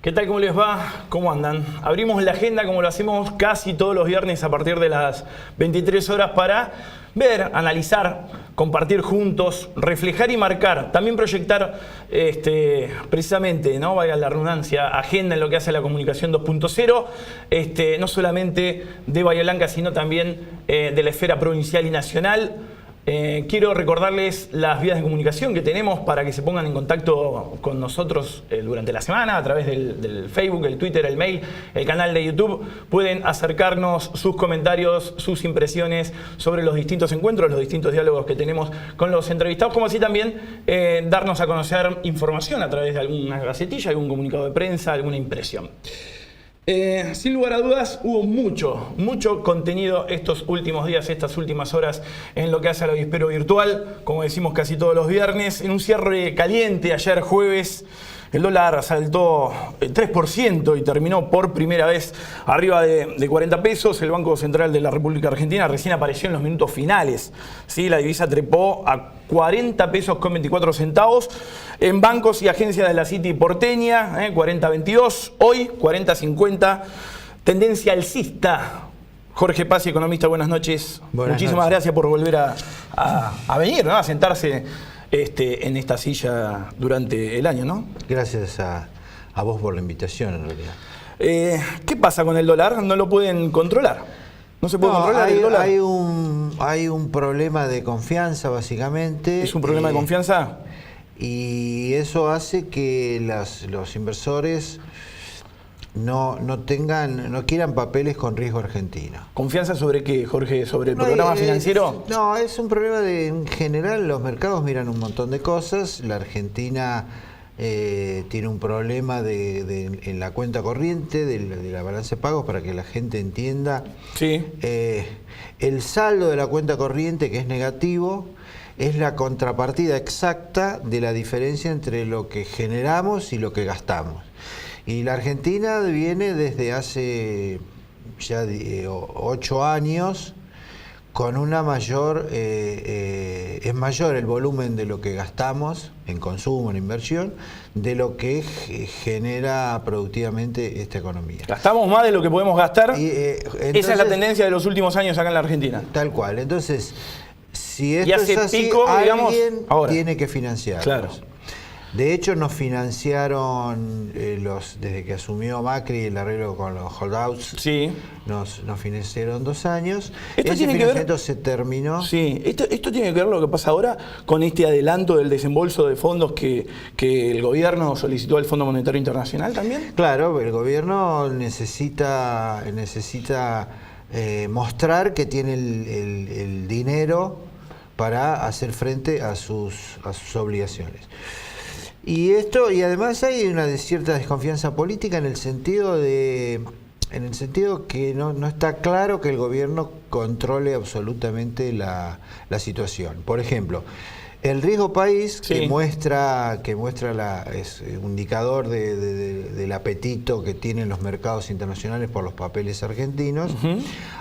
¿Qué tal? ¿Cómo les va? ¿Cómo andan? Abrimos la agenda como lo hacemos casi todos los viernes a partir de las 23 horas para ver, analizar, compartir juntos, reflejar y marcar. También proyectar precisamente, ¿no? Vaya la redundancia, agenda en lo que hace la comunicación 2.0, no solamente de Bahía Blanca, sino también de la esfera provincial y nacional. Quiero recordarles las vías de comunicación que tenemos para que se pongan en contacto con nosotros durante la semana a través del Facebook, el Twitter, el mail, el canal de YouTube. Pueden acercarnos sus comentarios, sus impresiones sobre los distintos encuentros, los distintos diálogos que tenemos con los entrevistados, como así también darnos a conocer información a través de alguna gacetilla, algún comunicado de prensa, alguna impresión. Sin lugar a dudas, hubo mucho contenido estos últimos días, estas últimas horas en lo que hace al avispero virtual, como decimos casi todos los viernes. En un cierre caliente ayer jueves, el dólar saltó 3% y terminó por primera vez arriba de 40 pesos. El Banco Central de la República Argentina recién apareció en los minutos finales. ¿Sí? La divisa trepó a 40 pesos con 24 centavos. En bancos y agencias de la City porteña, 40.22. Hoy, 40.50. Tendencia alcista. Jorge Pazzi, economista, buenas noches. Muchísimas gracias por volver a venir, ¿no? A sentarse en esta silla durante el año, ¿no? Gracias a vos por la invitación, en realidad. ¿Qué pasa con el dólar? ¿No lo pueden controlar? ¿No se puede controlar el dólar? Hay un problema de confianza, básicamente. ¿Es un problema de confianza? Y eso hace que los inversores no quieran papeles con riesgo argentino. ¿Confianza sobre qué, Jorge? ¿Sobre el programa financiero? No, es un problema en general, los mercados miran un montón de cosas. La Argentina tiene un problema en la cuenta corriente, de la balanza de pagos, para que la gente entienda. Sí. El saldo de la cuenta corriente, que es negativo, es la contrapartida exacta de la diferencia entre lo que generamos y lo que gastamos. Y la Argentina viene desde hace ya 8 años con una es mayor el volumen de lo que gastamos en consumo, en inversión, de lo que genera productivamente esta economía. ¿Gastamos más de lo que podemos gastar? Entonces, esa es la tendencia de los últimos años acá en la Argentina. Tal cual. Entonces, si esto es así, pico, alguien ahora tiene que financiarlos. Claro. De hecho, nos financiaron desde que asumió Macri el arreglo con los holdouts. Sí. Nos financiaron 2 años. Ese financiamiento se terminó. Sí. Esto tiene que ver lo que pasa ahora con este adelanto del desembolso de fondos que el gobierno solicitó al Fondo Monetario Internacional también. Claro, el gobierno necesita mostrar que tiene el dinero para hacer frente a sus obligaciones. Y además hay una cierta desconfianza política en el sentido que no está claro que el gobierno controle absolutamente la situación. Por ejemplo, el riesgo país, sí, que muestra es un indicador del apetito que tienen los mercados internacionales por los papeles argentinos,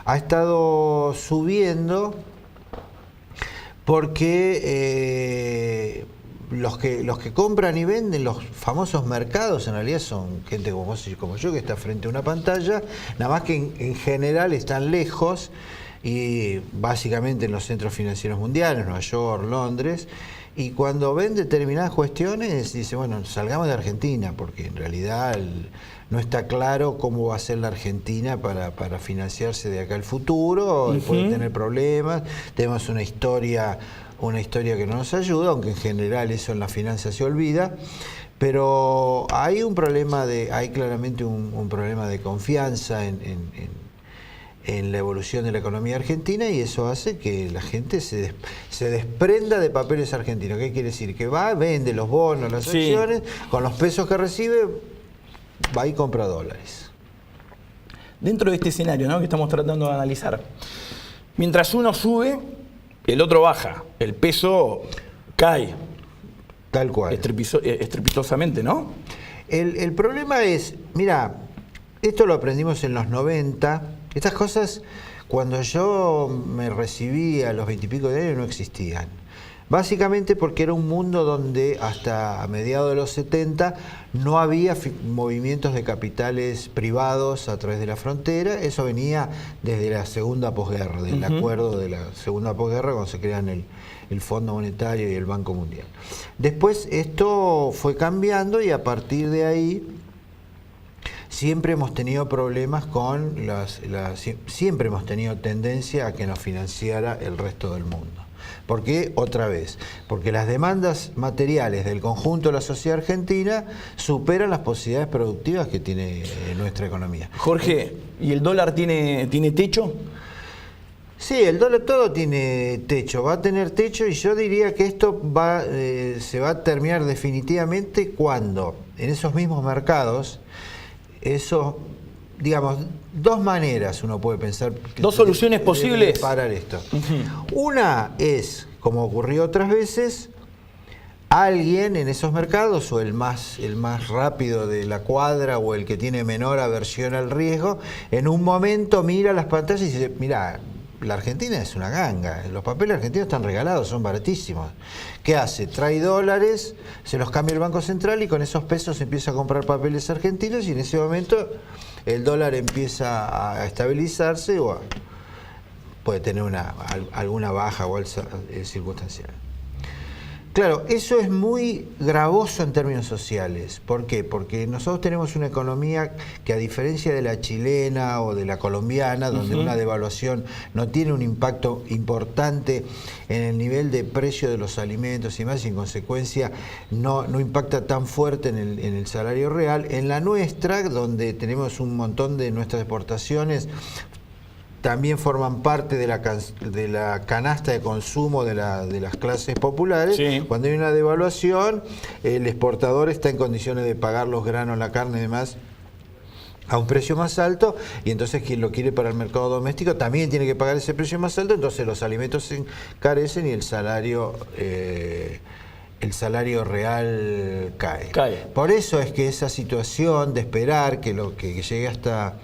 ha estado subiendo porque los que compran y venden, los famosos mercados, en realidad son gente como vos y como yo, que está frente a una pantalla, nada más que en general están lejos, y básicamente en los centros financieros mundiales, Nueva York, Londres, y cuando ven determinadas cuestiones, dice, bueno, salgamos de Argentina, porque en realidad no está claro cómo va a ser la Argentina para financiarse de acá al futuro, puede tener problemas, tenemos una historia que no nos ayuda, aunque en general eso en la finanza se olvida, pero hay claramente un problema de confianza en la evolución de la economía argentina, y eso hace que la gente se desprenda de papeles argentinos. ¿Qué quiere decir? Que vende los bonos, las acciones, con los pesos que recibe, va y compra dólares. Dentro de este escenario, ¿no?, que estamos tratando de analizar, mientras uno sube, el otro baja, el peso cae. Tal cual. Estrepitosamente, ¿no? El problema es, mira, esto lo aprendimos en los 90, estas cosas cuando yo me recibí a los 20 y pico de años no existían. Básicamente porque era un mundo donde hasta a mediados de los 70 no había movimientos de capitales privados a través de la frontera. Eso venía desde la segunda posguerra, del acuerdo de la segunda posguerra, cuando se crean el Fondo Monetario y el Banco Mundial. Después esto fue cambiando y a partir de ahí siempre hemos tenido problemas con siempre hemos tenido tendencia a que nos financiara el resto del mundo. ¿Por qué? Otra vez, porque las demandas materiales del conjunto de la sociedad argentina superan las posibilidades productivas que tiene nuestra economía. Jorge, ¿y el dólar tiene techo? Sí, el dólar todo tiene techo, va a tener techo, y yo diría que esto se va a terminar definitivamente cuando en esos mismos mercados, digamos, dos maneras uno puede pensar. Dos soluciones posibles. De parar esto. Una es, como ocurrió otras veces, alguien en esos mercados, o el más rápido de la cuadra o el que tiene menor aversión al riesgo, en un momento mira las pantallas y dice: mirá, la Argentina es una ganga, los papeles argentinos están regalados, son baratísimos. ¿Qué hace? Trae dólares, se los cambia el Banco Central y con esos pesos empieza a comprar papeles argentinos, y en ese momento el dólar empieza a estabilizarse o puede tener alguna baja o alza circunstancial. Claro, eso es muy gravoso en términos sociales. ¿Por qué? Porque nosotros tenemos una economía que, a diferencia de la chilena o de la colombiana, donde una devaluación no tiene un impacto importante en el nivel de precio de los alimentos y más, y en consecuencia no impacta tan fuerte en el salario real, en la nuestra, donde tenemos un montón de nuestras exportaciones también forman parte de la canasta de consumo de las clases populares. Sí. Cuando hay una devaluación, el exportador está en condiciones de pagar los granos, la carne y demás a un precio más alto, y entonces quien lo quiere para el mercado doméstico también tiene que pagar ese precio más alto, entonces los alimentos se encarecen y el salario real cae. Por eso es que esa situación de esperar que llegue hasta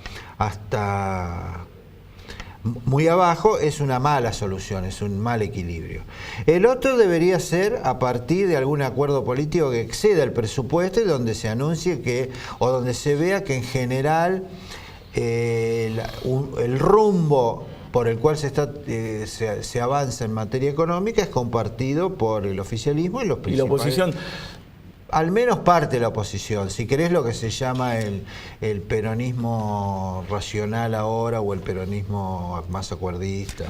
muy abajo es una mala solución, es un mal equilibrio. El otro debería ser a partir de algún acuerdo político que exceda el presupuesto, y donde se anuncie o donde se vea que en general el rumbo por el cual se avanza en materia económica es compartido por el oficialismo y los principales. ¿Y la oposición? Al menos parte de la oposición, si querés, lo que se llama el peronismo racional ahora, o el peronismo más acuerdista.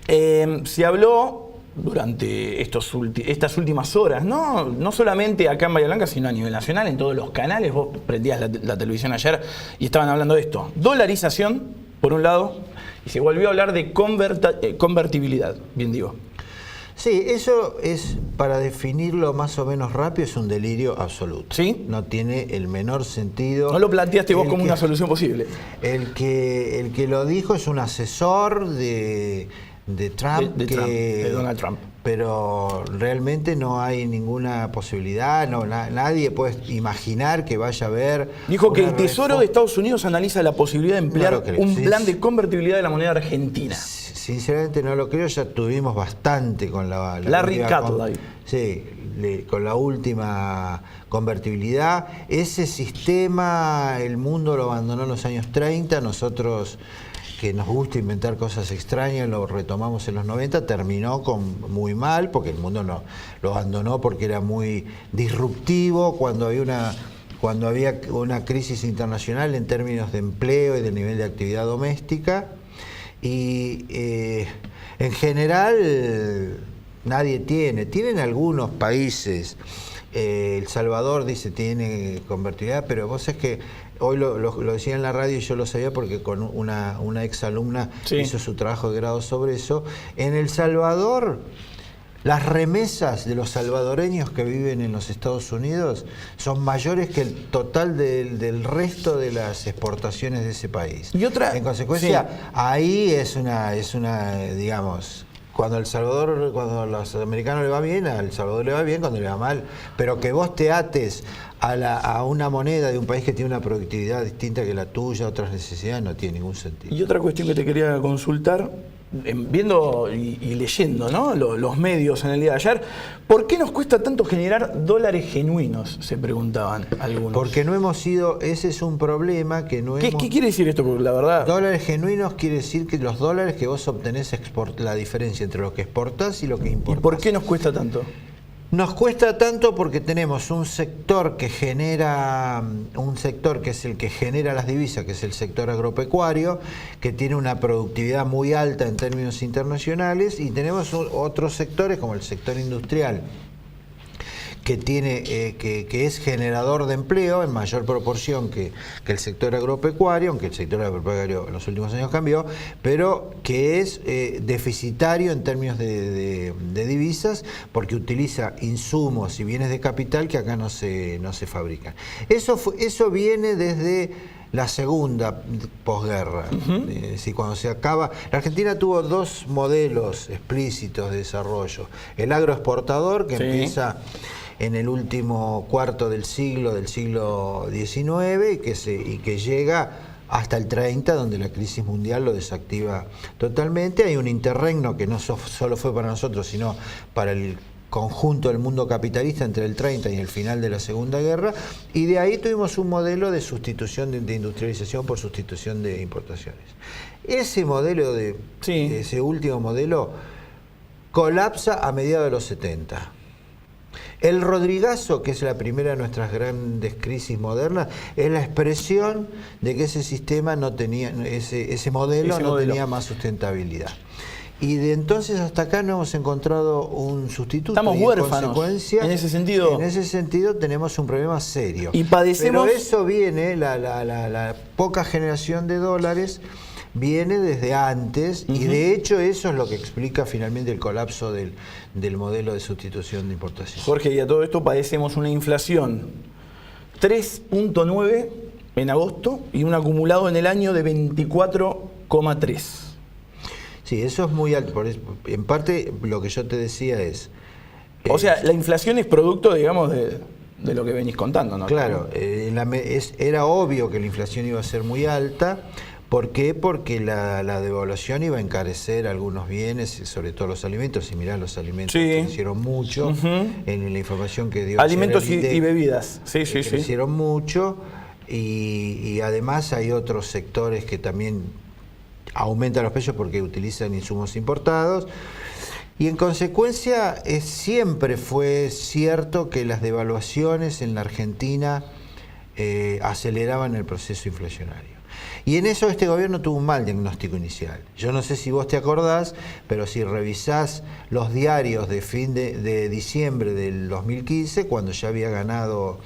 Se habló durante estas últimas horas, no solamente acá en Bahía Blanca, sino a nivel nacional, en todos los canales. Vos prendías la televisión ayer y estaban hablando de esto. Dolarización, por un lado, y se volvió a hablar de convertibilidad, bien digo. Sí, eso es, para definirlo más o menos rápido, es un delirio absoluto. ¿Sí? No tiene el menor sentido. No lo planteaste vos como una solución posible. El que lo dijo es un asesor de Trump, de Donald Trump. Pero realmente no hay ninguna posibilidad, nadie puede imaginar que vaya a haber... Dijo que el Tesoro de Estados Unidos analiza la posibilidad de emplear un plan de convertibilidad de la moneda argentina. Sinceramente no lo creo, ya tuvimos bastante con Larry Kudlow. Con la última convertibilidad. Ese sistema el mundo lo abandonó en los años 30, nosotros, que nos gusta inventar cosas extrañas, lo retomamos en los 90, terminó muy mal, porque el mundo lo abandonó porque era muy disruptivo, cuando había una crisis internacional en términos de empleo y del nivel de actividad doméstica. Y en general nadie tienen algunos países. El Salvador dice tiene convertibilidad, pero vos sabés que hoy lo decía en la radio y yo lo sabía porque con una ex alumna hizo su trabajo de grado sobre eso. En El Salvador, las remesas de los salvadoreños que viven en los Estados Unidos son mayores que el total del resto de las exportaciones de ese país. Y otra, en consecuencia, ahí es una, digamos, cuando a los americanos le va bien, a El Salvador le va bien, cuando le va mal. Pero que vos te ates a una moneda de un país que tiene una productividad distinta que la tuya, otras necesidades, no tiene ningún sentido. Y otra cuestión que te quería consultar, viendo y leyendo, ¿no?, los medios en el día de ayer, ¿por qué nos cuesta tanto generar dólares genuinos?, se preguntaban algunos. Porque no hemos sido, ese es un problema que no hemos... ¿Qué quiere decir esto? Porque la verdad... Dólares genuinos quiere decir que los dólares que vos obtenés, la diferencia entre lo que exportás y lo que importás. ¿Y por qué nos cuesta tanto? Nos cuesta tanto porque tenemos un sector que es el que genera las divisas, que es el sector agropecuario, que tiene una productividad muy alta en términos internacionales, y tenemos otros sectores como el sector industrial, que tiene que es generador de empleo en mayor proporción que el sector agropecuario, aunque el sector agropecuario en los últimos años cambió, pero que es deficitario en términos de divisas, porque utiliza insumos y bienes de capital que acá no se fabrican. Eso viene desde la segunda posguerra. Es decir, cuando se acaba... La Argentina tuvo dos modelos explícitos de desarrollo. El agroexportador, que empieza en el último cuarto del siglo XIX y que llega hasta el 30, donde la crisis mundial lo desactiva totalmente. Hay un interregno que no solo fue para nosotros, sino para el conjunto del mundo capitalista entre el 30 y el final de la Segunda Guerra, y de ahí tuvimos un modelo de sustitución de industrialización por sustitución de importaciones. Ese modelo ese último modelo colapsa a mediados de los 70. El Rodrigazo, que es la primera de nuestras grandes crisis modernas, es la expresión de que ese sistema no tenía, ese modelo no tenía más sustentabilidad. Y de entonces hasta acá no hemos encontrado un sustituto. Estamos huérfanos. Consecuencia, en ese sentido. En ese sentido tenemos un problema serio. Y padecemos... Pero eso viene, la poca generación de dólares viene desde antes, y de hecho eso es lo que explica finalmente el colapso del modelo de sustitución de importación. Jorge, y a todo esto padecemos una inflación 3.9 en agosto y un acumulado en el año de 24,3. Sí, eso es muy alto. En parte lo que yo te decía es... O sea, la inflación es producto, digamos, de lo que venís contando, ¿no? Claro, era obvio que la inflación iba a ser muy alta. ¿Por qué? Porque la devaluación iba a encarecer algunos bienes, sobre todo los alimentos. Y mirá, los alimentos crecieron mucho. En la información que dio alimentos y bebidas. Crecieron mucho. Y además hay otros sectores que también aumentan los precios porque utilizan insumos importados. Y en consecuencia siempre fue cierto que las devaluaciones en la Argentina aceleraban el proceso inflacionario. Y en eso este gobierno tuvo un mal diagnóstico inicial. Yo no sé si vos te acordás, pero si revisás los diarios de fin de diciembre del 2015, cuando ya había ganado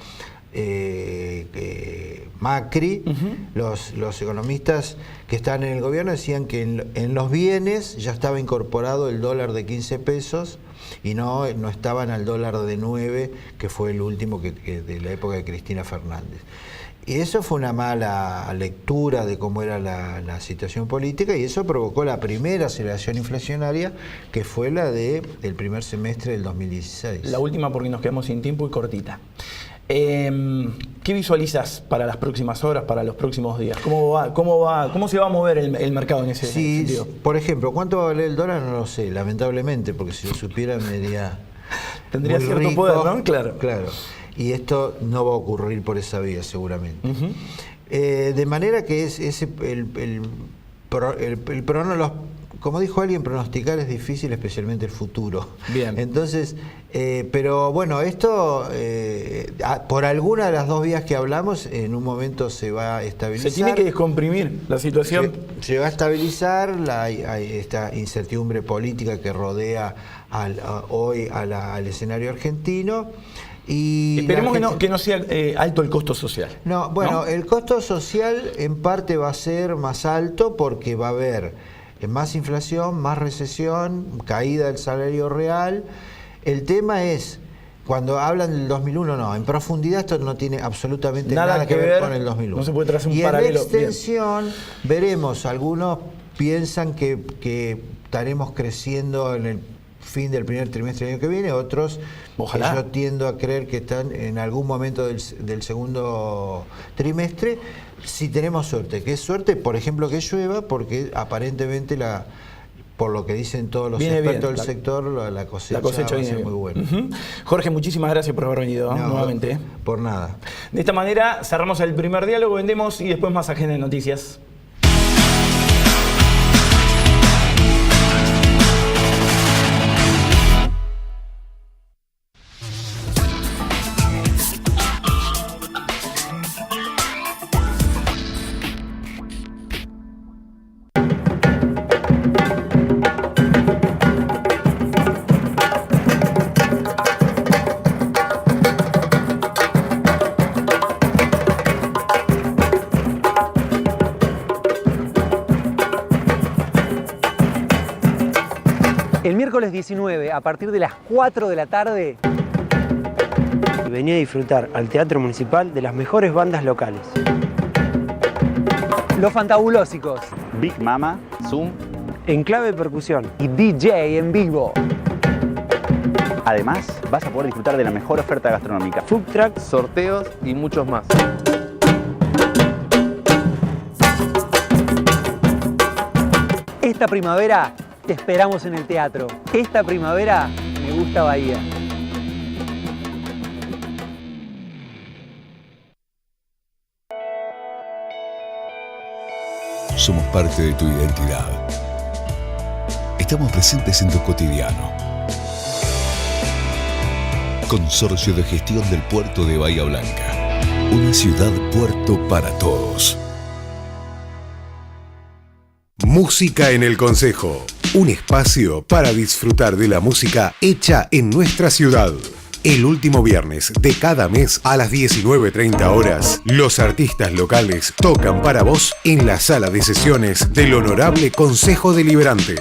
Macri, los economistas que estaban en el gobierno decían que en los bienes ya estaba incorporado el dólar de 15 pesos y no estaban al dólar de 9, que fue el último de la época de Cristina Fernández. Y eso fue una mala lectura de cómo era la situación política, y eso provocó la primera aceleración inflacionaria, que fue la del primer semestre del 2016. La última, porque nos quedamos sin tiempo y cortita. ¿Qué visualizas para las próximas horas, para los próximos días? ¿Cómo se va a mover el mercado en ese sentido? Por ejemplo, ¿cuánto va a valer el dólar? No lo sé, lamentablemente, porque si lo supiera me diría... Tendría cierto poder, ¿no? Claro. Y esto no va a ocurrir por esa vía, seguramente. De manera que como dijo alguien, pronosticar es difícil, especialmente el futuro. Bien. Entonces, pero bueno, esto, por alguna de las dos vías que hablamos, en un momento se va a estabilizar. Se tiene que descomprimir la situación. Se va a estabilizar esta incertidumbre política que rodea hoy al escenario argentino. Y esperemos que no sea alto el costo social. ¿no? El costo social en parte va a ser más alto porque va a haber más inflación, más recesión, caída del salario real. El tema es, cuando hablan del 2001, en profundidad esto no tiene absolutamente nada que ver con el 2001. No se puede trazar un y paralelo. En extensión, veremos, algunos piensan que estaremos creciendo en el fin del primer trimestre del año que viene, otros ojalá. Yo tiendo a creer que están en algún momento del segundo trimestre, si tenemos suerte. ¿Qué es suerte? Por ejemplo, que llueva, porque aparentemente por lo que dicen todos los Viene expertos bien, del sector, la cosecha va a viene ser bien. muy buena. Jorge, muchísimas gracias por haber venido nuevamente. Por nada. De esta manera cerramos el primer diálogo, vendemos y después más agenda de noticias. El miércoles 19, a partir de las 4 de la tarde, venía a disfrutar al Teatro Municipal de las mejores bandas locales. Los Fantabulósicos, Big Mama, Zoom. Enclave Percusión. y DJ en vivo. Además, vas a poder disfrutar de la mejor oferta gastronómica. Food truck. Sorteos y muchos más. Esta primavera te esperamos en el teatro. Esta primavera me gusta Bahía. Somos parte de tu identidad. Estamos presentes en tu cotidiano. Consorcio de Gestión del Puerto de Bahía Blanca. Una ciudad puerto para todos. Música en el Concejo. Un espacio para disfrutar de la música hecha en nuestra ciudad. El último viernes de cada mes a las 19:30 horas, los artistas locales tocan para vos en la sala de sesiones del Honorable Consejo Deliberante.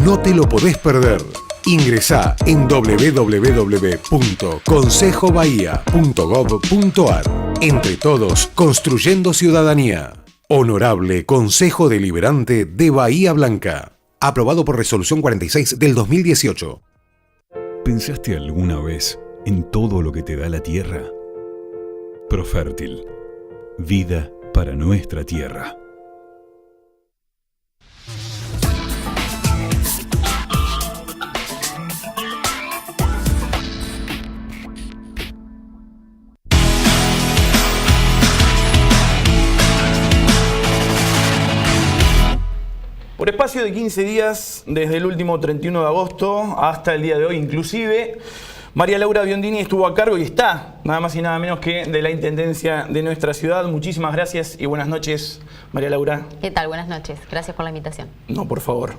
No te lo podés perder. Ingresá en www.consejobahía.gov.ar. Entre todos, construyendo ciudadanía. Honorable Consejo Deliberante de Bahía Blanca. Aprobado por Resolución 46 del 2018. ¿Pensaste alguna vez en todo lo que te da la tierra? Profértil. Vida para nuestra tierra. Por espacio de 15 días, desde el último 31 de agosto hasta el día de hoy inclusive, María Laura Biondini estuvo a cargo y está, nada más y nada menos que de la Intendencia de nuestra ciudad. Muchísimas gracias y buenas noches, María Laura. ¿Qué tal? Buenas noches. Gracias por la invitación. No, por favor.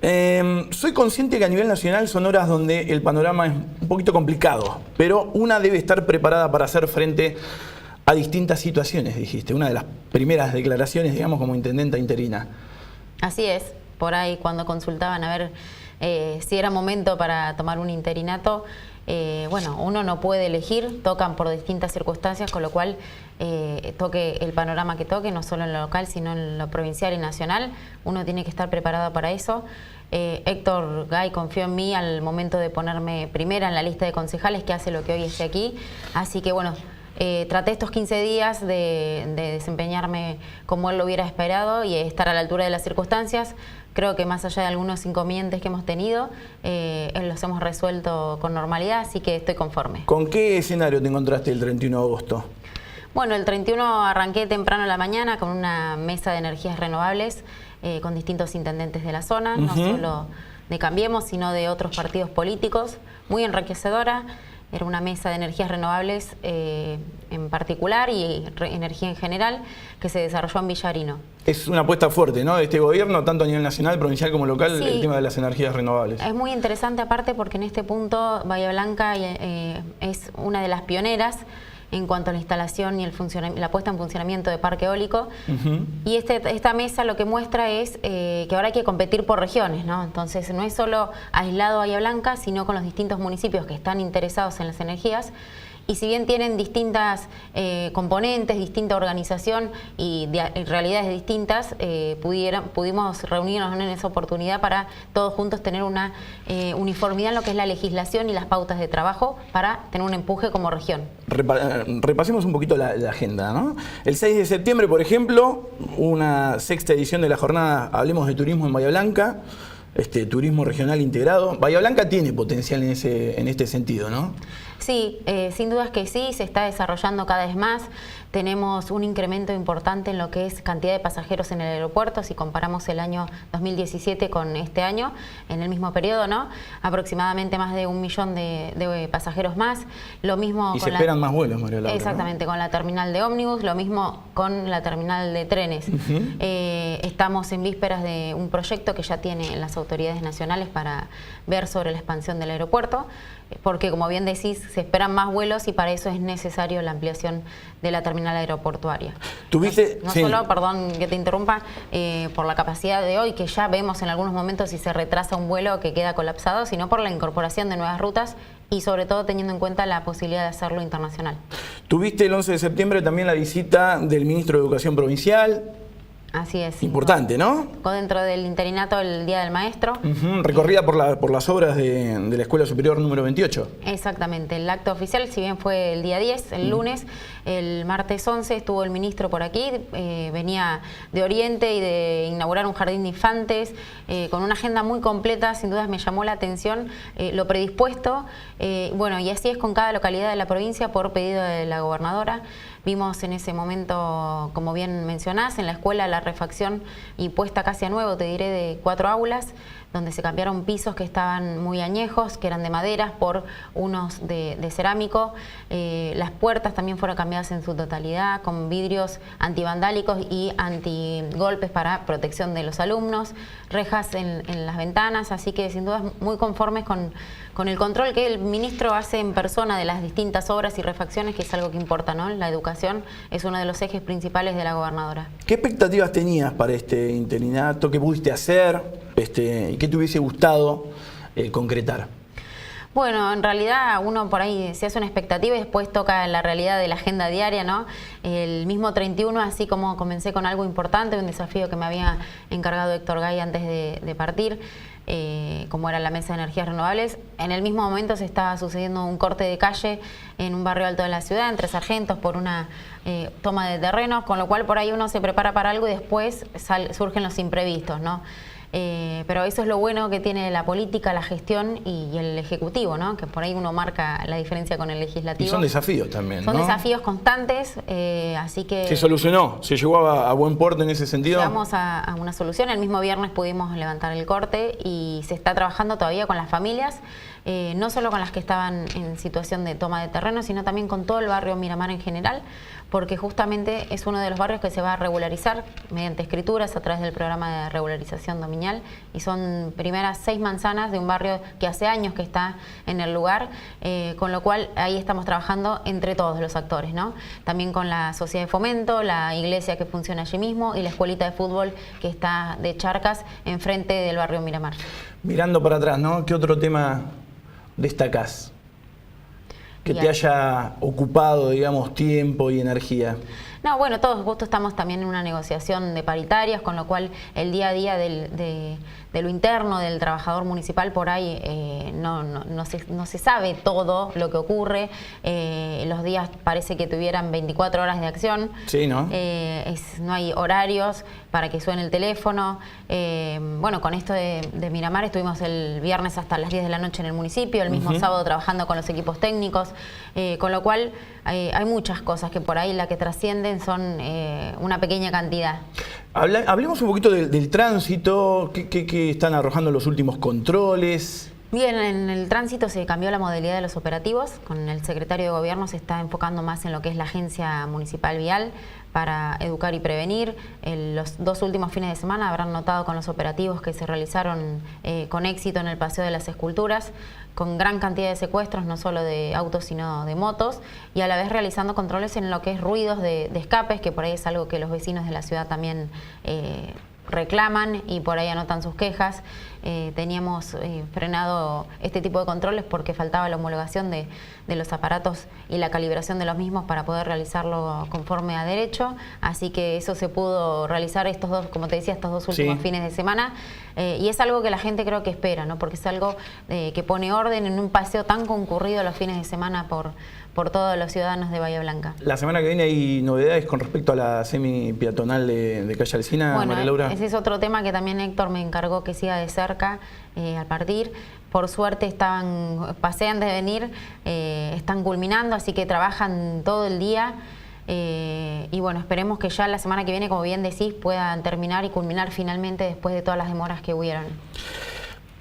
Soy consciente que a nivel nacional son horas donde el panorama es un poquito complicado, pero una debe estar preparada para hacer frente a distintas situaciones, dijiste. Una de las primeras declaraciones, digamos, como intendenta interina. Así es. Por ahí cuando consultaban a ver si era momento para tomar un interinato, bueno, uno no puede elegir, tocan por distintas circunstancias, con lo cual toque el panorama que toque, no solo en lo local, sino en lo provincial y nacional, uno tiene que estar preparado para eso. Héctor Gay confió en mí al momento de ponerme primera en la lista de concejales que hace lo que hoy esté aquí, así que bueno, traté estos 15 días de desempeñarme como él lo hubiera esperado y estar a la altura de las circunstancias. Creo que más allá de algunos inconvenientes que hemos tenido, los hemos resuelto con normalidad, así que estoy conforme. ¿Con qué escenario te encontraste el 31 de agosto? Bueno, el 31 arranqué temprano a la mañana con una mesa de energías renovables con distintos intendentes de la zona, no solo de Cambiemos, sino de otros partidos políticos, muy enriquecedora. Era una mesa de energías renovables en particular y energía en general que se desarrolló en Villarino. Es una apuesta fuerte, ¿no?, de este gobierno, tanto a nivel nacional, provincial como local, Sí. el tema de las energías renovables. Es muy interesante aparte porque en este punto Bahía Blanca es una de las pioneras en cuanto a la instalación y la puesta en funcionamiento de parque eólico. Y esta mesa lo que muestra es que ahora hay que competir por regiones, ¿no? Entonces no es solo aislado Bahía Blanca, sino con los distintos municipios que están interesados en las energías. Y si bien tienen distintas componentes, distinta organización y realidades distintas, pudimos reunirnos en esa oportunidad para todos juntos tener una uniformidad en lo que es la legislación y las pautas de trabajo para tener un empuje como región. Repasemos un poquito la agenda, ¿no? El 6 de septiembre, por ejemplo, una sexta edición de la jornada Hablemos de Turismo en Bahía Blanca. turismo regional integrado. Bahía Blanca tiene potencial en este sentido, ¿no? Sí, sin dudas que sí, se está desarrollando cada vez más. Tenemos un incremento importante en lo que es cantidad de pasajeros en el aeropuerto. Si comparamos el año 2017 con este año, en el mismo periodo, ¿no? Aproximadamente más de 1 millón de pasajeros más. Lo mismo y se esperan más vuelos, María Laura, exactamente, ¿no? Con la terminal de ómnibus, lo mismo con la terminal de trenes. Estamos en vísperas de un proyecto que ya tienen las autoridades nacionales para ver sobre la expansión del aeropuerto, porque como bien decís, se esperan más vuelos y para eso es necesario la ampliación de la terminal aeroportuaria. ¿Tuviste? No solo, perdón que te interrumpa, por la capacidad de hoy, que ya vemos en algunos momentos si se retrasa un vuelo que queda colapsado, sino por la incorporación de nuevas rutas y sobre todo teniendo en cuenta la posibilidad de hacerlo internacional. Tuviste el 11 de septiembre también la visita del ministro de Educación Provincial. Así es. Importante, ¿no? Dentro del interinato el Día del Maestro. Recorrida por las obras de la Escuela Superior número 28. Exactamente. El acto oficial, si bien fue el día 10, el lunes, el martes 11 estuvo el ministro por aquí. Venía de Oriente y de inaugurar un jardín de infantes con una agenda muy completa. Sin dudas me llamó la atención lo predispuesto. Bueno, y así es con cada localidad de la provincia por pedido de la gobernadora. Vimos en ese momento, como bien mencionás, en la escuela la refacción y puesta casi a nuevo, te diré, de 4 aulas, donde se cambiaron pisos que estaban muy añejos, que eran de madera, por unos de cerámico. Las puertas también fueron cambiadas en su totalidad, con vidrios antivandálicos y antigolpes para protección de los alumnos, rejas en las ventanas, así que sin duda muy conformes con el control que el ministro hace en persona de las distintas obras y refacciones, que es algo que importa, ¿no? La educación es uno de los ejes principales de la gobernadora. ¿Qué expectativas tenías para este interinato? ¿Qué pudiste hacer? ¿Qué te hubiese gustado concretar? Bueno, en realidad uno por ahí se hace una expectativa y después toca la realidad de la agenda diaria, ¿no? El mismo 31, así como comencé con algo importante, un desafío que me había encargado Héctor Gay antes de partir, como era la mesa de energías renovables, en el mismo momento se estaba sucediendo un corte de calle en un barrio alto de la ciudad, entre Sargentos, por una toma de terrenos, con lo cual por ahí uno se prepara para algo y después surgen los imprevistos, ¿no? Pero eso es lo bueno que tiene la política, la gestión y el ejecutivo, ¿no? Que por ahí uno marca la diferencia con el legislativo. Y son desafíos también, Son ¿no? desafíos constantes, así que... ¿Se solucionó? ¿Se llegó a buen puerto en ese sentido? Llegamos a una solución. El mismo viernes pudimos levantar el corte y se está trabajando todavía con las familias, no solo con las que estaban en situación de toma de terreno, sino también con todo el barrio Miramar en general, porque justamente es uno de los barrios que se va a regularizar mediante escrituras a través del programa de regularización dominial, y son primeras 6 manzanas de un barrio que hace años que está en el lugar, con lo cual ahí estamos trabajando entre todos los actores, ¿no? También con la sociedad de fomento, la iglesia que funciona allí mismo y la escuelita de fútbol que está de Charcas enfrente del barrio Miramar. Mirando para atrás, ¿no? ¿Qué otro tema destacás que te haya ocupado, digamos, tiempo y energía? No, bueno, todos justo estamos también en una negociación de paritarias, con lo cual el día a día de lo interno del trabajador municipal por ahí no se sabe todo lo que ocurre. Los días parece que tuvieran 24 horas de acción. Sí, ¿no? No hay horarios para que suene el teléfono. Bueno, con esto de Miramar estuvimos el viernes hasta las 10 de la noche en el municipio, el mismo sábado trabajando con los equipos técnicos, con lo cual hay muchas cosas que por ahí la que trascienden son una pequeña cantidad. Hablemos un poquito del tránsito, ¿qué están arrojando los últimos controles? Bien, en el tránsito se cambió la modalidad de los operativos. Con el secretario de Gobierno se está enfocando más en lo que es la Agencia Municipal Vial para educar y prevenir. Los 2 últimos fines de semana habrán notado con los operativos que se realizaron con éxito en el Paseo de las Esculturas, con gran cantidad de secuestros, no solo de autos sino de motos, y a la vez realizando controles en lo que es ruidos de escapes, que por ahí es algo que los vecinos de la ciudad también reclaman y por ahí anotan sus quejas. Teníamos frenado este tipo de controles porque faltaba la homologación de los aparatos y la calibración de los mismos para poder realizarlo conforme a derecho, así que eso se pudo realizar estos 2, como te decía, estos 2 últimos fines de semana, y es algo que la gente creo que espera, ¿no? Porque es algo que pone orden en un paseo tan concurrido los fines de semana por todos los ciudadanos de Bahía Blanca. La semana que viene hay novedades con respecto a la semi-peatonal de Calle Alsina, bueno, María Laura. es ese es otro tema que también Héctor me encargó que siga de cerca al partir. Por suerte pasean de venir, están culminando, así que trabajan todo el día. Y bueno, esperemos que ya la semana que viene, como bien decís, puedan terminar y culminar finalmente después de todas las demoras que hubieron.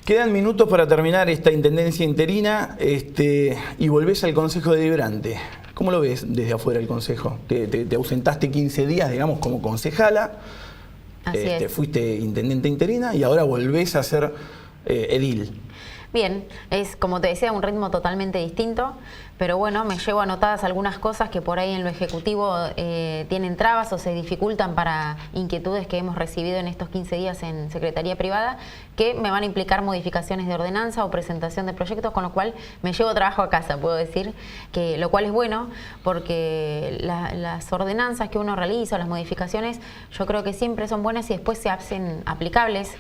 Quedan minutos para terminar esta intendencia interina y volvés al Consejo Deliberante. ¿Cómo lo ves desde afuera el Consejo? Te ausentaste 15 días, digamos, como concejala. Así es. Fuiste intendente interina y ahora volvés a ser edil. Bien, es como te decía, un ritmo totalmente distinto, pero bueno, me llevo anotadas algunas cosas que por ahí en lo ejecutivo tienen trabas o se dificultan para inquietudes que hemos recibido en estos 15 días en Secretaría Privada, que me van a implicar modificaciones de ordenanza o presentación de proyectos, con lo cual me llevo trabajo a casa, puedo decir, que lo cual es bueno, porque las ordenanzas que uno realiza, las modificaciones, yo creo que siempre son buenas y después se hacen aplicables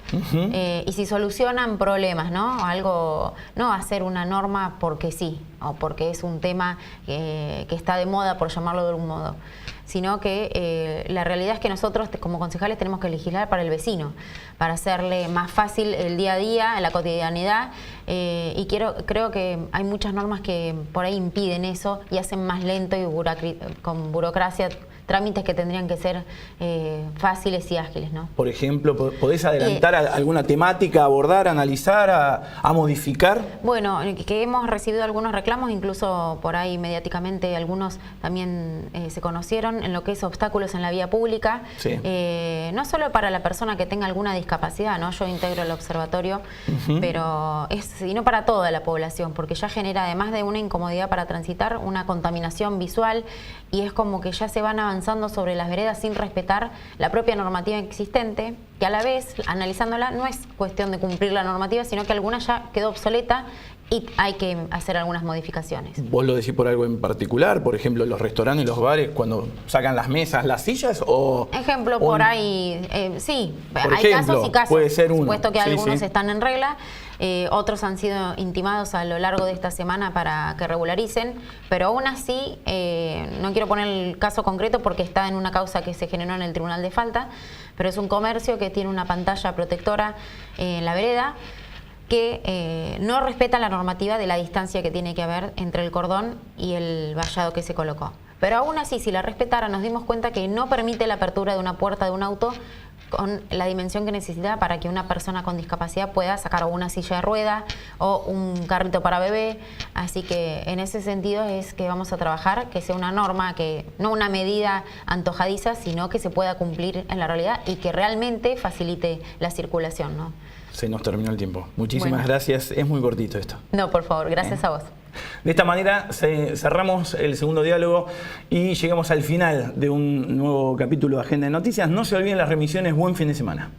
y si solucionan problemas, ¿no? Algo, no hacer una norma porque sí, o porque es un tema que está de moda, por llamarlo de algún modo, sino que la realidad es que nosotros como concejales tenemos que legislar para el vecino, para hacerle más fácil el día a día, en la cotidianidad, y creo que hay muchas normas que por ahí impiden eso y hacen más lento y con burocracia trámites que tendrían que ser fáciles y ágiles, ¿no? Por ejemplo, ¿podés adelantar alguna temática, abordar, analizar, a modificar? Bueno, que hemos recibido algunos reclamos, incluso por ahí mediáticamente algunos también se conocieron, en lo que es obstáculos en la vía pública, sí. No solo para la persona que tenga alguna discapacidad, ¿no? Yo integro el observatorio, pero sino para toda la población, porque ya genera, además de una incomodidad para transitar, una contaminación visual, y es como que ya se van avanzando sobre las veredas sin respetar la propia normativa existente, que a la vez, analizándola, no es cuestión de cumplir la normativa, sino que alguna ya quedó obsoleta y hay que hacer algunas modificaciones. ¿Vos lo decís por algo en particular? Por ejemplo, los restaurantes y los bares, cuando sacan las mesas, las sillas, o... Ejemplo, por ahí, sí, por hay ejemplo, casos y casos. puede ser uno. Por supuesto que Sí, algunos sí. están en regla, otros han sido intimados a lo largo de esta semana para que regularicen, pero aún así, no quiero poner el caso concreto porque está en una causa que se generó en el Tribunal de Falta, pero es un comercio que tiene una pantalla protectora en la vereda, que no respeta la normativa de la distancia que tiene que haber entre el cordón y el vallado que se colocó. Pero aún así, si la respetara, nos dimos cuenta que no permite la apertura de una puerta de un auto con la dimensión que necesita para que una persona con discapacidad pueda sacar una silla de rueda o un carrito para bebé. Así que en ese sentido es que vamos a trabajar, que sea una norma, que no una medida antojadiza, sino que se pueda cumplir en la realidad y que realmente facilite la circulación, ¿no? Se nos terminó el tiempo. Muchísimas gracias. Es muy cortito esto. No, por favor, gracias a vos. De esta manera cerramos el segundo diálogo y llegamos al final de un nuevo capítulo de Agenda de Noticias. No se olviden las remisiones. Buen fin de semana.